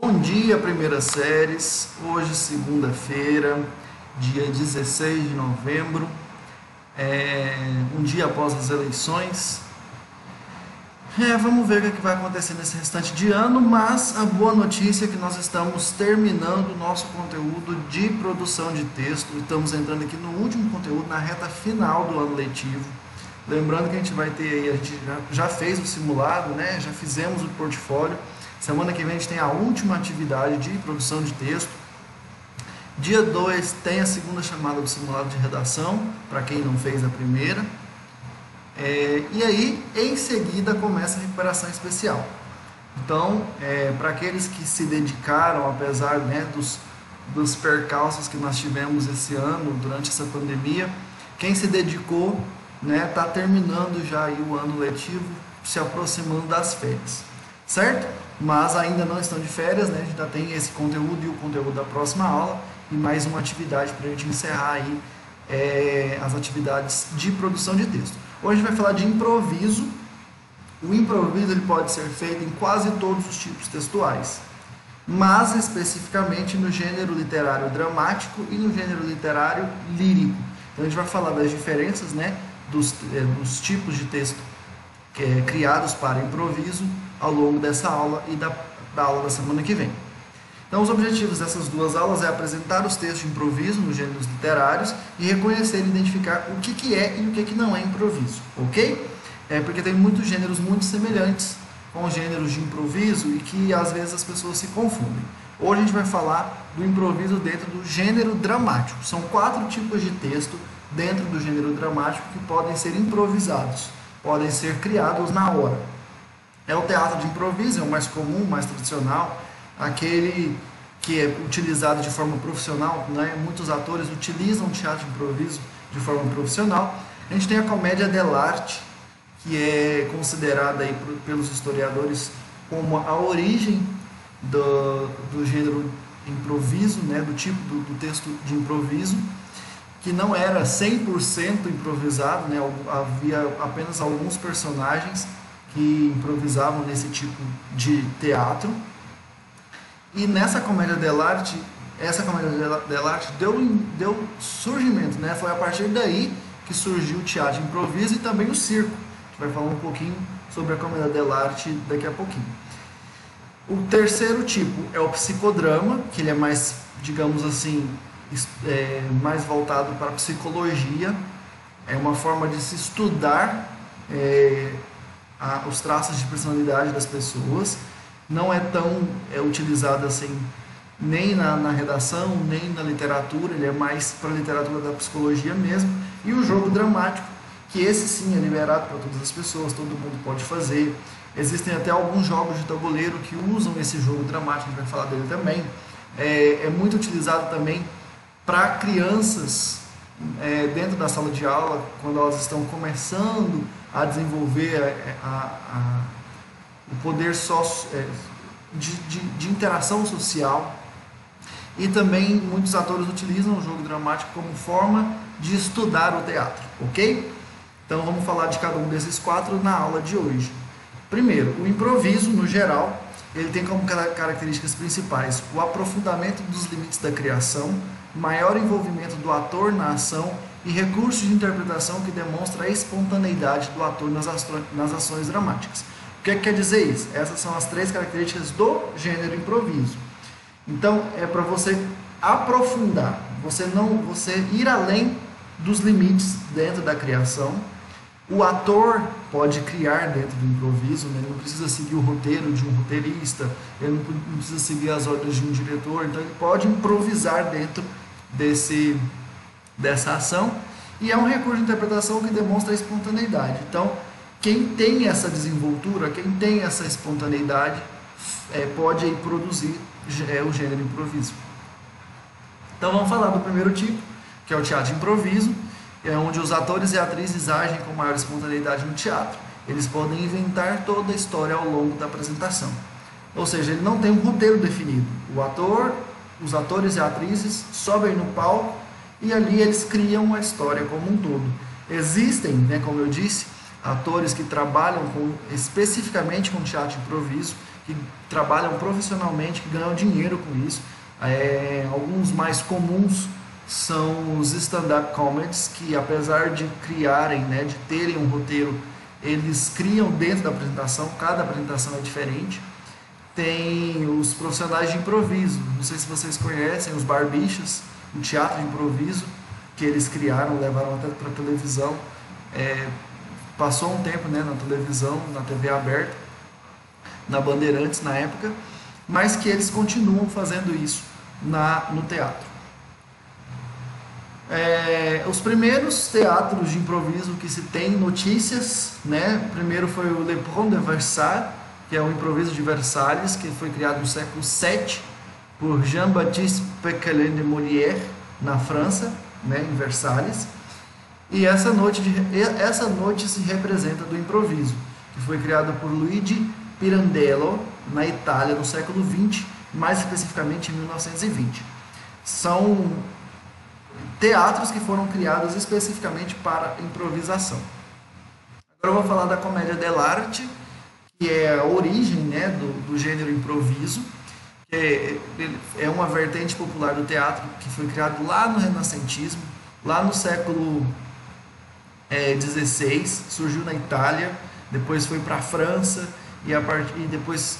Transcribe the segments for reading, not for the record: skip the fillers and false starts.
Bom dia, primeiras séries. Hoje, segunda-feira, dia 16 de novembro, um dia após as eleições. Vamos ver o que vai acontecer nesse restante de ano, mas a boa notícia é que nós estamos terminando o nosso conteúdo de produção de texto. Estamos entrando aqui no último conteúdo, na reta final do ano letivo. Lembrando que a gente vai ter aí, a gente já fez o simulado, né? Já fizemos o portfólio. Semana que vem a gente tem a última atividade de produção de texto. Dia 2 tem a segunda chamada do simulado de redação, para quem não fez a primeira. E aí, em seguida, começa a recuperação especial. Então, para aqueles que se dedicaram, apesar, né, dos percalços que nós tivemos esse ano, durante essa pandemia, quem se dedicou, né, está terminando já aí o ano letivo, se aproximando das férias, certo? Mas ainda não estão de férias, né? A gente ainda tem esse conteúdo e o conteúdo da próxima aula e mais uma atividade para a gente encerrar aí as atividades de produção de texto. Hoje a gente vai falar de improviso. O improviso ele pode ser feito em quase todos os tipos textuais, mas especificamente no gênero literário dramático e no gênero literário lírico. Então a gente vai falar das diferenças, né, dos tipos de texto criados para improviso ao longo dessa aula e da aula da semana que vem. Então, os objetivos dessas duas aulas é apresentar os textos de improviso nos gêneros literários e reconhecer e identificar o que é e o que não é improviso, ok? Porque tem muitos gêneros muito semelhantes com os gêneros de improviso e que às vezes as pessoas se confundem. Hoje a gente vai falar do improviso dentro do gênero dramático. São 4 tipos de texto dentro do gênero dramático que podem ser improvisados, podem ser criados na hora. O teatro de improviso, é o mais comum, mais tradicional, aquele que é utilizado de forma profissional, né? Muitos atores utilizam o teatro de improviso de forma profissional. A gente tem a comédia dell'arte, que é considerada aí pelos historiadores como a origem do gênero improviso, né? Do tipo do texto de improviso, que não era 100% improvisado, né? Havia apenas alguns personagens que improvisavam nesse tipo de teatro. E nessa comédia dell'arte, essa comédia dell'arte deu surgimento, né? Foi a partir daí que surgiu o teatro de improviso e também o circo. A gente vai falar um pouquinho sobre a comédia dell'arte daqui a pouquinho. O terceiro tipo é o psicodrama, que ele é mais, digamos assim, mais voltado para a psicologia. É uma forma de se estudar os traços de personalidade das pessoas. Não é tão utilizado assim nem na redação, nem na literatura, ele é mais para a literatura da psicologia mesmo. E o jogo dramático, que esse sim é liberado para todas as pessoas, todo mundo pode fazer. Existem até alguns jogos de tabuleiro que usam esse jogo dramático, a gente vai falar dele também. É muito utilizado também para crianças dentro da sala de aula, quando elas estão começando a desenvolver o poder de interação social. E também muitos atores utilizam o jogo dramático como forma de estudar o teatro, ok? Então vamos falar de cada um desses 4 na aula de hoje. Primeiro, o improviso, no geral, ele tem como características principais o aprofundamento dos limites da criação, maior envolvimento do ator na ação e recursos de interpretação que demonstra a espontaneidade do ator nas ações dramáticas. O que quer dizer isso? Essas são as 3 características do gênero improviso. Então, é para você aprofundar, você ir além dos limites dentro da criação. O ator pode criar dentro do improviso, né? Ele não precisa seguir o roteiro de um roteirista, ele não precisa seguir as ordens de um diretor, então ele pode improvisar dentro dessa ação, e é um recurso de interpretação que demonstra a espontaneidade. Então, quem tem essa desenvoltura, quem tem essa espontaneidade, pode aí produzir o gênero improviso. Então vamos falar do primeiro tipo, que é o teatro de improviso, onde os atores e atrizes agem com maior espontaneidade no teatro. Eles podem inventar toda a história ao longo da apresentação. Ou seja, ele não tem um roteiro definido. Os atores e atrizes sobem no palco e ali eles criam a história como um todo. Existem, né, como eu disse, atores que trabalham especificamente com teatro de improviso, que trabalham profissionalmente, que ganham dinheiro com isso. Alguns mais comuns são os stand-up comedies, que apesar de criarem, né, de terem um roteiro, eles criam dentro da apresentação, cada apresentação é diferente. Tem os profissionais de improviso, não sei se vocês conhecem, os barbichas, o teatro de improviso, que eles criaram, levaram até para a televisão. Passou um tempo, né, na televisão, na TV aberta, na Bandeirantes na época, mas que eles continuam fazendo isso no teatro. Os primeiros teatros de improviso que se tem notícias, né? Primeiro foi o Le Pont de Versailles, que é o improviso de Versalhes, que foi criado no século VII por Jean-Baptiste Poquelin de Molière, na França, né, em Versalhes. E essa noite se representa do improviso, que foi criado por Luigi Pirandello, na Itália, no século XX, mais especificamente em 1920. São teatros que foram criados especificamente para improvisação. Agora eu vou falar da comédia dell'arte, que é a origem, né, do gênero improviso, que é uma vertente popular do teatro que foi criado lá no renascentismo, lá no século XVI, surgiu na Itália, depois foi para a França e depois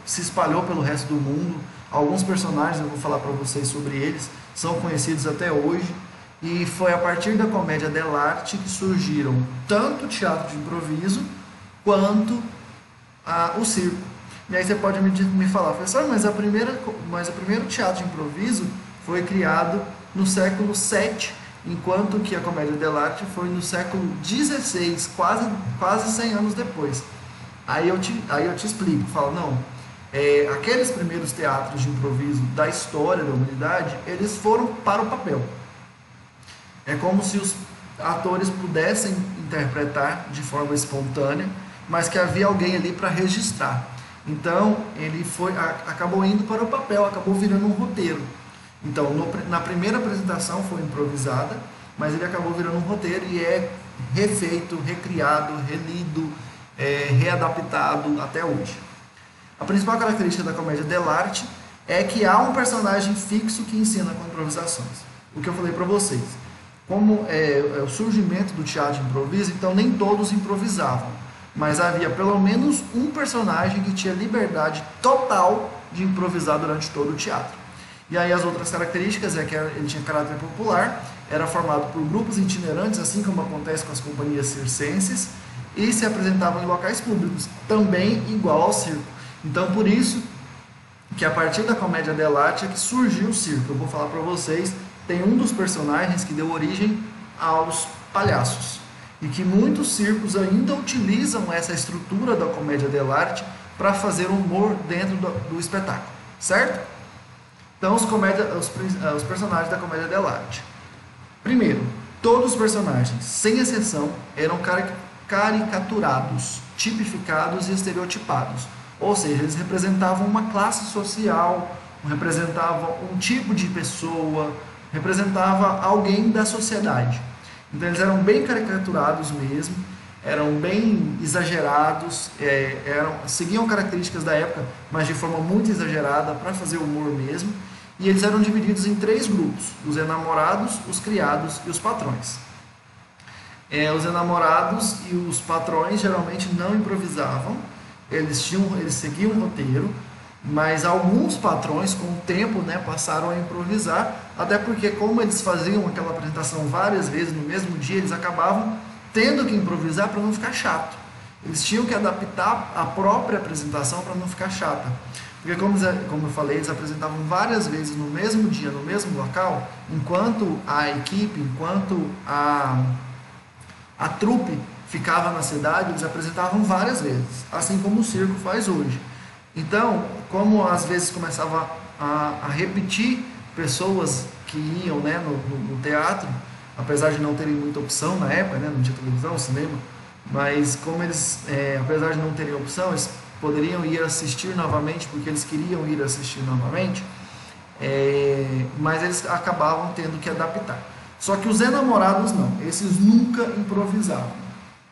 se espalhou pelo resto do mundo. Alguns personagens, eu vou falar para vocês sobre eles, são conhecidos até hoje, e foi a partir da comédia dell'arte que surgiram tanto o teatro de improviso quanto o circo. E aí você pode me falar, professor, mas o primeiro teatro de improviso foi criado no século VII, enquanto que a comédia dell'arte foi no século XVI, quase 100 anos depois. Aí eu te explico, falo, não, aqueles primeiros teatros de improviso da história da humanidade, eles foram para o papel. É como se os atores pudessem interpretar de forma espontânea, mas que havia alguém ali para registrar. Então, ele acabou indo para o papel, acabou virando um roteiro. Então, na primeira apresentação foi improvisada, mas ele acabou virando um roteiro e é refeito, recriado, relido, readaptado até hoje. A principal característica da comédia dell'arte é que há um personagem fixo que ensina com improvisações. O que eu falei para vocês. Como é o surgimento do teatro de improviso, então nem todos improvisavam, mas havia pelo menos um personagem que tinha liberdade total de improvisar durante todo o teatro. E aí as outras características é que ele tinha caráter popular, era formado por grupos itinerantes, assim como acontece com as companhias circenses, e se apresentavam em locais públicos, também igual ao circo. Então, por isso que a partir da comédia dell'arte é que surgiu o circo. Eu vou falar para vocês, tem um dos personagens que deu origem aos palhaços, e que muitos circos ainda utilizam essa estrutura da comédia dell'arte para fazer humor dentro do espetáculo, certo? Então, os personagens da comédia dell'arte. Primeiro, todos os personagens, sem exceção, eram caricaturados, tipificados e estereotipados. Ou seja, eles representavam uma classe social, representavam um tipo de pessoa, representava alguém da sociedade. Então eles eram bem caricaturados mesmo, eram bem exagerados, seguiam características da época, mas de forma muito exagerada para fazer humor mesmo. E eles eram divididos em 3 grupos: os enamorados, os criados e os patrões. Os enamorados e os patrões geralmente não improvisavam, eles seguiam um roteiro, mas alguns patrões com o tempo, né, passaram a improvisar, até porque como eles faziam aquela apresentação várias vezes no mesmo dia, eles acabavam tendo que improvisar para não ficar chato. Eles tinham que adaptar a própria apresentação para não ficar chata. Porque como eu falei, eles apresentavam várias vezes no mesmo dia, no mesmo local, enquanto a equipe, enquanto a trupe ficava na cidade, eles apresentavam várias vezes, assim como o circo faz hoje. Então, como às vezes começava a repetir pessoas que iam, né, no teatro, apesar de não terem muita opção na época, né, não tinha televisão, cinema, mas como eles, apesar de não terem opção, eles poderiam ir assistir novamente, porque eles queriam ir assistir novamente, mas eles acabavam tendo que adaptar. Só que os enamorados não, esses nunca improvisavam.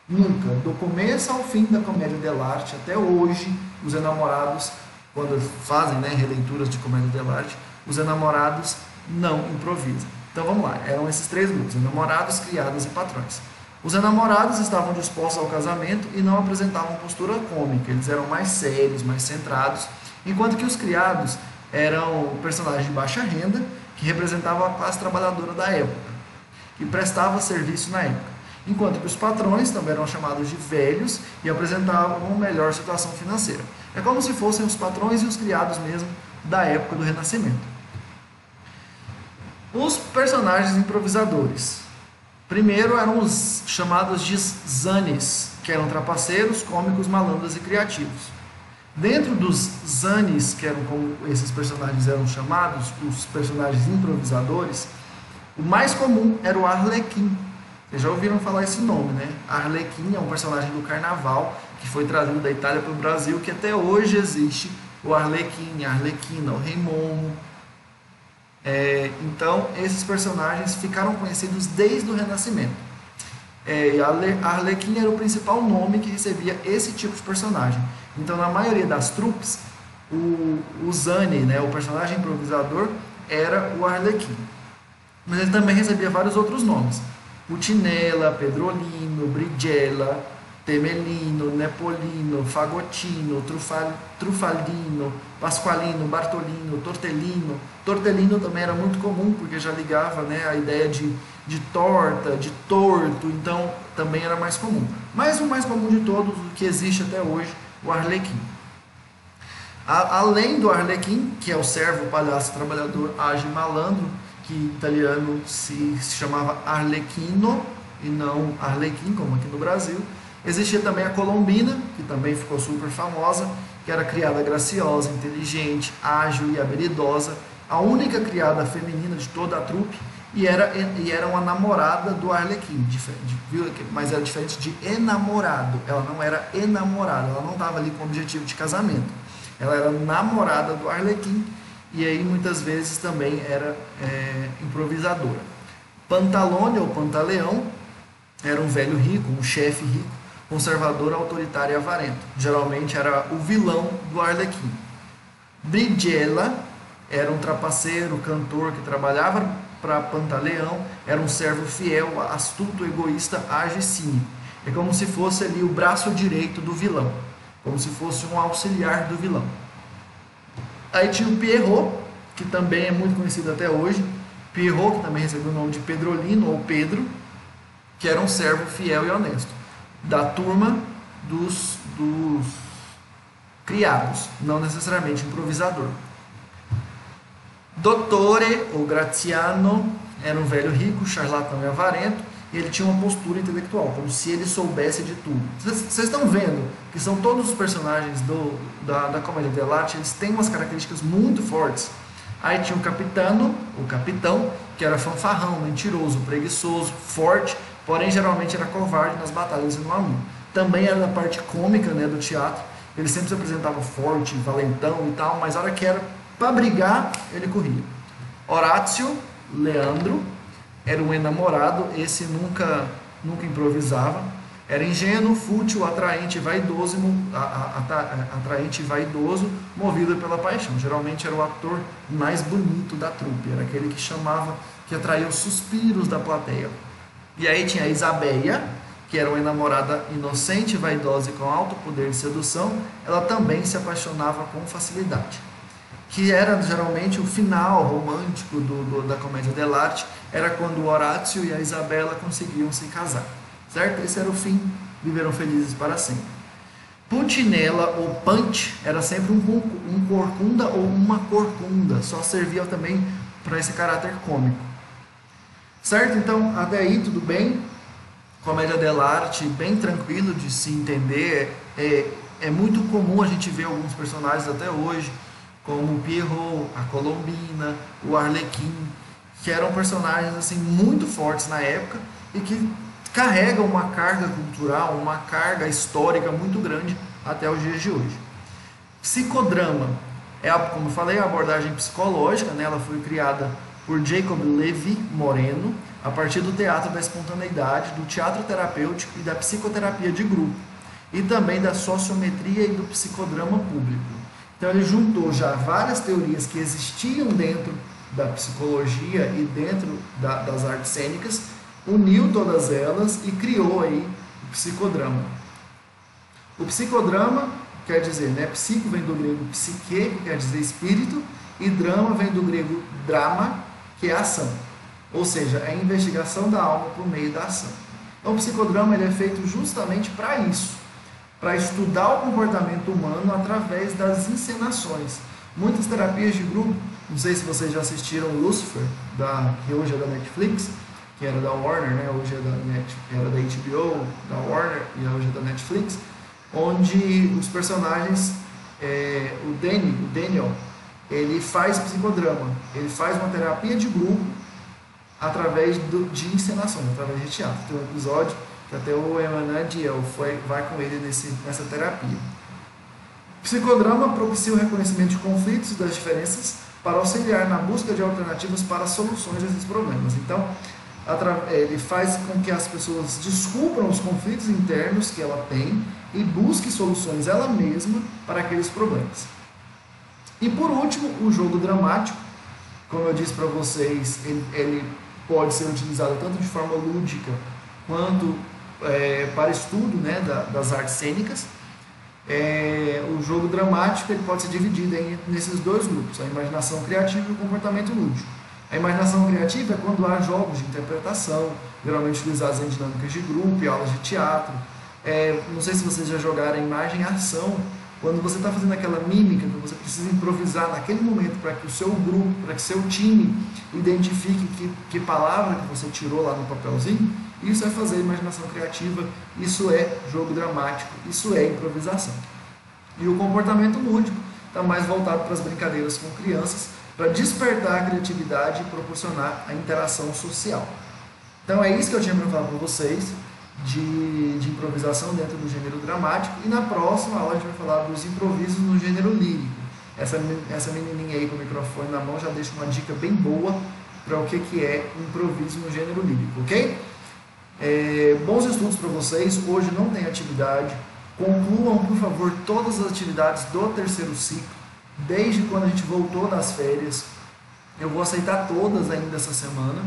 Nunca, do começo ao fim da comédia dell'arte, até hoje, os enamorados, quando fazem, né, releituras de comédia dell'arte, os enamorados não improvisam. Então vamos lá, eram esses três grupos: enamorados, criadas e patrões. Os enamorados estavam dispostos ao casamento e não apresentavam postura cômica, eles eram mais sérios, mais centrados, enquanto que os criados eram personagens de baixa renda que representavam a classe trabalhadora da época, que prestava serviço na época. Enquanto que os patrões também eram chamados de velhos e apresentavam uma melhor situação financeira. É como se fossem os patrões e os criados mesmo da época do Renascimento. Os personagens improvisadores. Primeiro eram os chamados de zanes, que eram trapaceiros, cômicos, malandros e criativos. Dentro dos zanes, que eram como esses personagens eram chamados, os personagens improvisadores, o mais comum era o Arlequim. Vocês já ouviram falar esse nome, né? Arlequim é um personagem do carnaval que foi trazido da Itália para o Brasil, que até hoje existe o Arlequim, a Arlequina, o Rei Momo. Então, esses personagens ficaram conhecidos desde o Renascimento. A Arlequim era o principal nome que recebia esse tipo de personagem. Então, na maioria das trupes, o Zane, né, o personagem improvisador, era o Arlequim. Mas ele também recebia vários outros nomes: Putinella, Pedrolino, Brigella, Temelino, Nepolino, Fagotino, Trufalino, Pasqualino, Bartolino, Tortellino. Tortellino também era muito comum, porque já ligava, né, a ideia de torta, de torto, então também era mais comum. Mas o mais comum de todos, o que existe até hoje, o Arlequim. Além do Arlequim, que é o servo, palhaço, trabalhador, ágil e malandro, que em italiano se chamava Arlecchino e não Arlequim, como aqui no Brasil, existia também a Colombina, que também ficou super famosa, que era criada graciosa, inteligente, ágil e habilidosa, a única criada feminina de toda a trupe, e era uma namorada do Arlequim, mas era diferente de enamorado. Ela não era enamorada, ela não estava ali com o objetivo de casamento, ela era namorada do Arlequim, e aí muitas vezes também era improvisadora. Pantalone ou Pantaleão era um velho rico, um chefe rico, conservador, autoritário e avarento. Geralmente era o vilão do Arlequim. Brigella era um trapaceiro, cantor que trabalhava para Pantaleão, era um servo fiel, astuto, egoísta, ágil e cínico. É como se fosse ali o braço direito do vilão, como se fosse um auxiliar do vilão. Aí tinha o Pierrot, que também é muito conhecido até hoje. Pierrot, que também recebeu o nome de Pedrolino ou Pedro, que era um servo fiel e honesto, da turma dos criados, não necessariamente improvisador. Dottore ou Graziano era um velho rico, charlatão e avarento, e ele tinha uma postura intelectual, como se ele soubesse de tudo. Vocês estão vendo que são todos os personagens da comédia dell'arte, eles têm umas características muito fortes. Aí tinha o capitão, que era fanfarrão, mentiroso, preguiçoso, forte, porém geralmente era covarde nas batalhas e no amor. Também era da parte cômica, né, do teatro, ele sempre se apresentava forte, valentão e tal, mas a hora que era para brigar, ele corria. Horácio, Leandro, era um enamorado, esse nunca improvisava, era ingênuo, fútil, atraente e vaidoso, movido pela paixão. Geralmente era o ator mais bonito da trupe, era aquele que chamava, que atraía os suspiros da plateia. E aí tinha a Isabeia, que era uma enamorada inocente, vaidosa e com alto poder de sedução. Ela também se apaixonava com facilidade, que era geralmente o final romântico da comédia dell'arte, era quando o Horácio e a Isabela conseguiam se casar, certo? Esse era o fim, viveram felizes para sempre. Putinella ou Punch era sempre um corcunda ou uma corcunda, só servia também para esse caráter cômico, certo? Então, até aí tudo bem, comédia dell'arte bem tranquilo de se entender, é muito comum a gente ver alguns personagens até hoje, como o Pierrot, a Colombina, o Arlequim, que eram personagens assim muito fortes na época e que carregam uma carga cultural, uma carga histórica muito grande até os dias de hoje. Psicodrama como eu falei, a abordagem psicológica, né? Ela foi criada por Jacob Levy Moreno, a partir do teatro da espontaneidade, do teatro terapêutico e da psicoterapia de grupo, e também da sociometria e do psicodrama público. Então ele juntou já várias teorias que existiam dentro da psicologia e dentro das artes cênicas, uniu todas elas e criou aí o psicodrama. O psicodrama quer dizer, né, psico vem do grego psique, que quer dizer espírito, e drama vem do grego drama, que é ação. Ou seja, é a investigação da alma por meio da ação. Então o psicodrama ele é feito justamente para isso, para estudar o comportamento humano através das encenações. Muitas terapias de grupo, não sei se vocês já assistiram Lucifer, que hoje é da Netflix, que era da Warner, né? Hoje era da HBO, da Warner e hoje é da Netflix, onde os personagens, o Daniel, ele faz psicodrama, ele faz uma terapia de grupo através de encenações, através de teatro. Tem um episódio que até o Emmanuel vai com ele nessa terapia. O psicodrama propicia o reconhecimento de conflitos e das diferenças para auxiliar na busca de alternativas para soluções desses problemas. Então, ele faz com que as pessoas descubram os conflitos internos que ela tem e busque soluções ela mesma para aqueles problemas. E por último, o jogo dramático, como eu disse para vocês, ele pode ser utilizado tanto de forma lúdica quanto para estudo, né, das artes cênicas. O jogo dramático ele pode ser dividido nesses dois grupos, a imaginação criativa e o comportamento lúdico. A imaginação criativa é quando há jogos de interpretação, geralmente utilizados em dinâmicas de grupo e aulas de teatro. Não sei se vocês já jogaram imagem e ação, quando você está fazendo aquela mímica, que você precisa improvisar naquele momento para que o seu grupo, para que o seu time identifique que palavra que você tirou lá no papelzinho. Isso é fazer imaginação criativa, isso é jogo dramático, isso é improvisação. E o comportamento lúdico está mais voltado para as brincadeiras com crianças, para despertar a criatividade e proporcionar a interação social. Então é isso que eu tinha para falar para vocês de improvisação dentro do gênero dramático, e na próxima aula a gente vai falar dos improvisos no gênero lírico. Essa menininha aí com o microfone na mão já deixa uma dica bem boa para o que é improviso no gênero lírico, ok? Bons estudos para vocês. Hoje não tem atividade. Concluam, por favor, todas as atividades do terceiro ciclo, desde quando a gente voltou das férias. Eu vou aceitar todas ainda essa semana.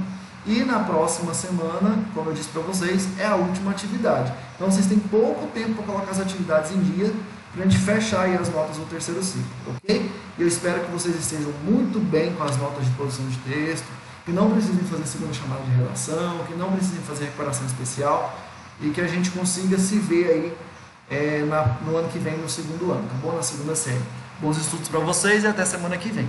E na próxima semana, como eu disse para vocês, é a última atividade. Então vocês têm pouco tempo para colocar as atividades em dia, para a gente fechar aí as notas do terceiro ciclo, ok? E eu espero que vocês estejam muito bem com as notas de produção de texto, que não precisem fazer segunda chamada de redação, que não precisem fazer recuperação especial, e que a gente consiga se ver aí no ano que vem, no segundo ano, tá bom? Na segunda série. Bons estudos para vocês e até semana que vem.